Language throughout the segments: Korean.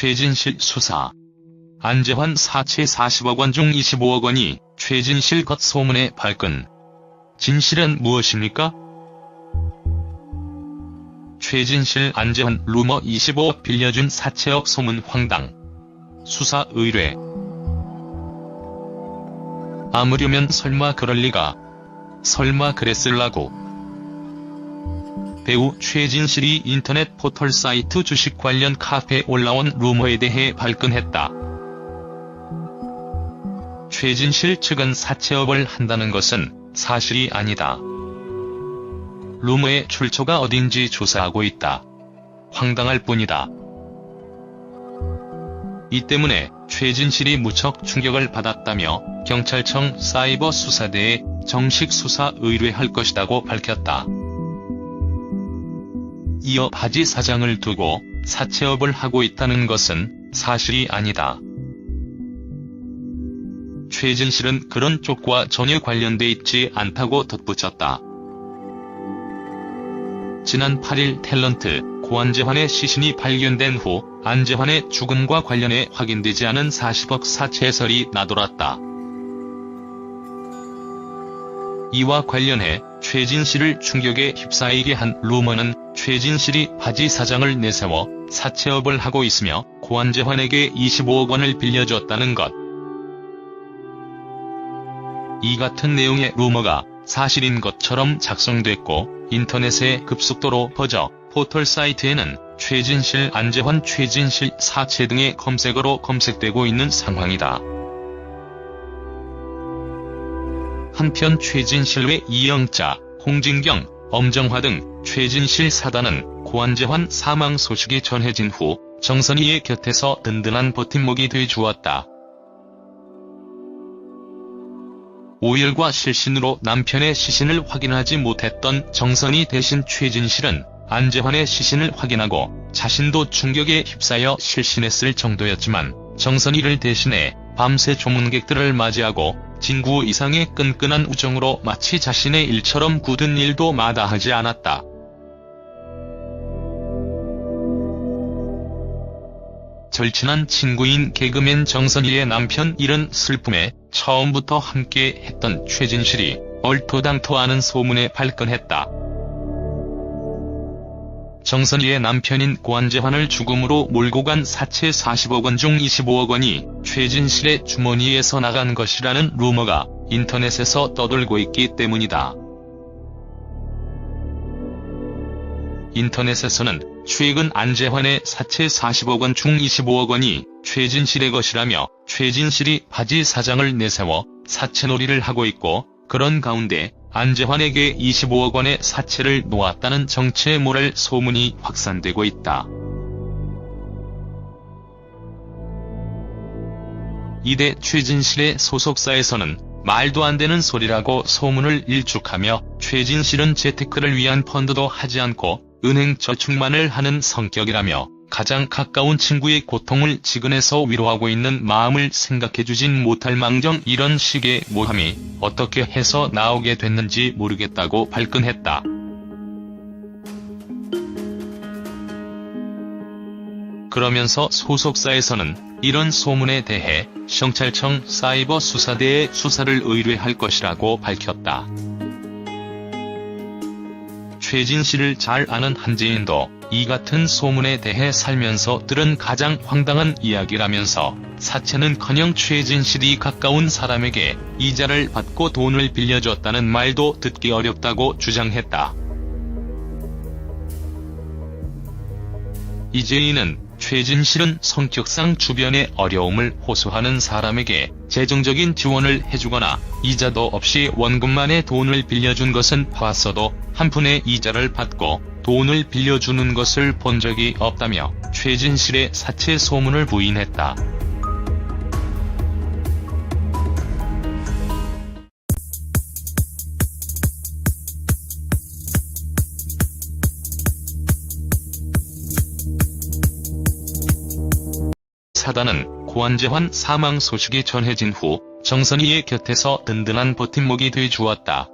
최진실 수사. 안재환 사채 40억 원 중 25억 원이 최진실 것 소문의 발끈. 진실은 무엇입니까? 최진실 안재환 루머 25억 빌려준 사채억 소문 황당. 수사 의뢰. 아무려면 설마 그럴 리가. 설마 그랬을라고. 배우 최진실이 인터넷 포털 사이트 주식 관련 카페에 올라온 루머에 대해 발끈했다. 최진실 측은 사채업을 한다는 것은 사실이 아니다. 루머의 출처가 어딘지 조사하고 있다. 황당할 뿐이다. 이 때문에 최진실이 무척 충격을 받았다며 경찰청 사이버 수사대에 정식 수사 의뢰할 것이라고 밝혔다. 이어 바지 사장을 두고 사채업을 하고 있다는 것은 사실이 아니다. 최진실은 그런 쪽과 전혀 관련돼 있지 않다고 덧붙였다. 지난 8일 탤런트 고안재환의 시신이 발견된 후 안재환의 죽음과 관련해 확인되지 않은 40억 사채설이 나돌았다. 이와 관련해 최진실을 충격에 휩싸이게 한 루머는 최진실이 바지 사장을 내세워 사채업을 하고 있으며 고안재환에게 25억 원을 빌려줬다는 것. 이 같은 내용의 루머가 사실인 것처럼 작성됐고 인터넷에 급속도로 퍼져 포털 사이트에는 최진실 안재환 최진실 사채 등의 검색어로 검색되고 있는 상황이다. 한편 최진실 외 이영자, 홍진경, 엄정화 등 최진실 사단은 고안재환 사망 소식이 전해진 후 정선희의 곁에서 든든한 버팀목이 돼 주었다. 오열과 실신으로 남편의 시신을 확인하지 못했던 정선희 대신 최진실은 안재환의 시신을 확인하고 자신도 충격에 휩싸여 실신했을 정도였지만 정선희를 대신해 밤새 조문객들을 맞이하고 진구 이상의 끈끈한 우정으로 마치 자신의 일처럼 굳은 일도 마다하지 않았다. 절친한 친구인 개그맨 정선희의 남편 일은 슬픔에 처음부터 함께 했던 최진실이 얼토당토하는 소문에 발끈했다. 정선희의 남편인 고안재환을 죽음으로 몰고 간 사채 40억 원 중 25억 원이 최진실의 주머니에서 나간 것이라는 루머가 인터넷에서 떠돌고 있기 때문이다. 인터넷에서는 최근 안재환의 사채 40억 원 중 25억 원이 최진실의 것이라며 최진실이 바지 사장을 내세워 사채놀이를 하고 있고 그런 가운데 안재환에게 25억 원의 사채를 놓았다는 정체에 모를 소문이 확산되고 있다. 이때 최진실의 소속사에서는 말도 안 되는 소리라고 소문을 일축하며 최진실은 재테크를 위한 펀드도 하지 않고 은행 저축만을 하는 성격이라며 가장 가까운 친구의 고통을 지근해서 위로하고 있는 마음을 생각해주진 못할 망정 이런 식의 모함이 어떻게 해서 나오게 됐는지 모르겠다고 발끈했다. 그러면서 소속사에서는 이런 소문에 대해 경찰청 사이버 수사대에 수사를 의뢰할 것이라고 밝혔다. 최진실을 잘 아는 한지인도 이 같은 소문에 대해 살면서 들은 가장 황당한 이야기라면서 사채는커녕 최진실이 가까운 사람에게 이자를 받고 돈을 빌려줬다는 말도 듣기 어렵다고 주장했다. 이재인은 최진실은 성격상 주변의 어려움을 호소하는 사람에게 재정적인 지원을 해주거나 이자도 없이 원금만의 돈을 빌려준 것은 봤어도 한 푼의 이자를 받고 돈을 빌려주는 것을 본 적이 없다며 최진실의 사채 소문을 부인했다. 사단은 고안재환 사망 소식이 전해진 후 정선희의 곁에서 든든한 버팀목이 돼 주었다.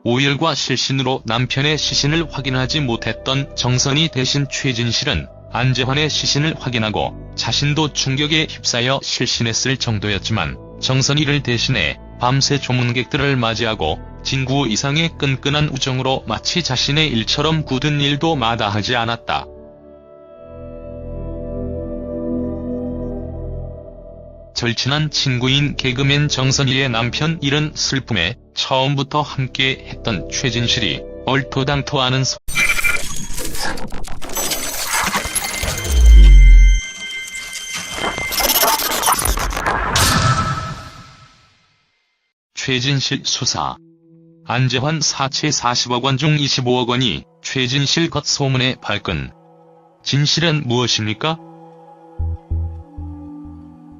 오열과 실신으로 남편의 시신을 확인하지 못했던 정선희 대신 최진실은 안재환의 시신을 확인하고 자신도 충격에 휩싸여 실신했을 정도였지만 정선희를 대신해 밤새 조문객들을 맞이하고 진구 이상의 끈끈한 우정으로 마치 자신의 일처럼 굳은 일도 마다하지 않았다. 절친한 친구인 개그맨 정선희의 남편 일은 슬픔에 처음부터 함께 했던 최진실이 얼토당토하는 최진실 수사. 안재환 사채 40억 원 중 25억 원이 최진실 것 소문의 발끈. 진실은 무엇입니까?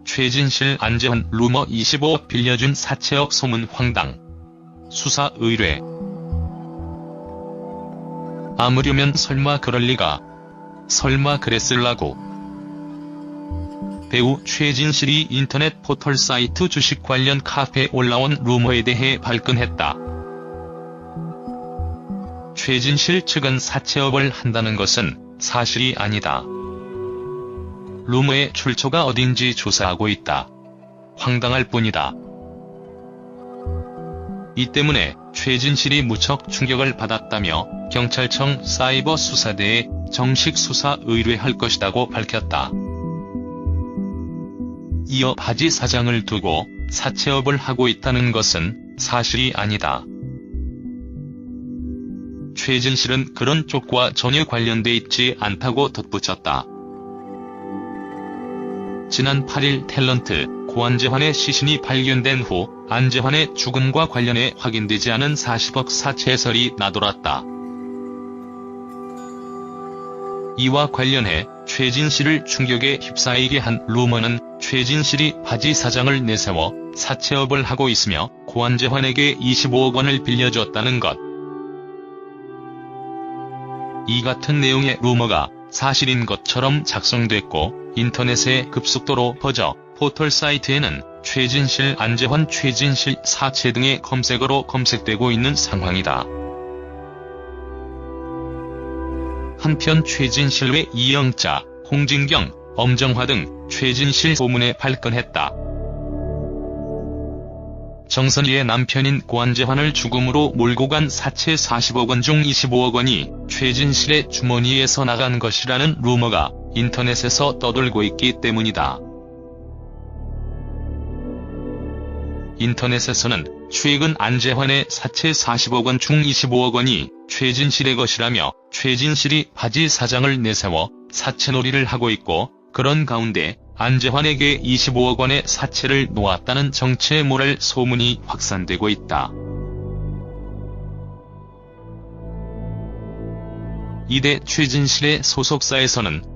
최진실 안재환 루머 25억 빌려준 사채억 소문 황당. 수사 의뢰. 아무려면 설마 그럴 리가. 설마 그랬을라고. 배우 최진실이 인터넷 포털 사이트 주식 관련 카페에 올라온 루머에 대해 발끈했다. 최진실 측은 사채업을 한다는 것은 사실이 아니다. 루머의 출처가 어딘지 조사하고 있다. 황당할 뿐이다. 이 때문에 최진실이 무척 충격을 받았다며 경찰청 사이버 수사대에 정식 수사 의뢰할 것이라고 밝혔다. 이어 바지 사장을 두고 사채업을 하고 있다는 것은 사실이 아니다. 최진실은 그런 쪽과 전혀 관련돼 있지 않다고 덧붙였다. 지난 8일 탤런트 고 안재환의 시신이 발견된 후 안재환의 죽음과 관련해 확인되지 않은 40억 사채설이 나돌았다. 이와 관련해 최진실을 충격에 휩싸이게 한 루머는 최진실이 바지 사장을 내세워 사채업을 하고 있으며 고 안재환에게 25억 원을 빌려줬다는 것. 이 같은 내용의 루머가 사실인 것처럼 작성됐고 인터넷에 급속도로 퍼져 포털 사이트에는 최진실 안재환 최진실 사채 등의 검색어로 검색되고 있는 상황이다. 한편 최진실 외 이영자, 홍진경, 엄정화 등 최진실 소문에 발끈했다. 정선희의 남편인 고 안재환을 죽음으로 몰고 간 사채 40억 원 중 25억 원이 최진실의 주머니에서 나간 것이라는 루머가 인터넷에서 떠돌고 있기 때문이다. 인터넷에서는 최근 안재환의 사채 40억 원 중 25억 원이 최진실의 것이라며 최진실이 바지 사장을 내세워 사채놀이를 하고 있고 그런 가운데 안재환에게 25억 원의 사채를 놓았다는 정체에 모를 소문이 확산되고 있다. 이대 최진실의 소속사에서는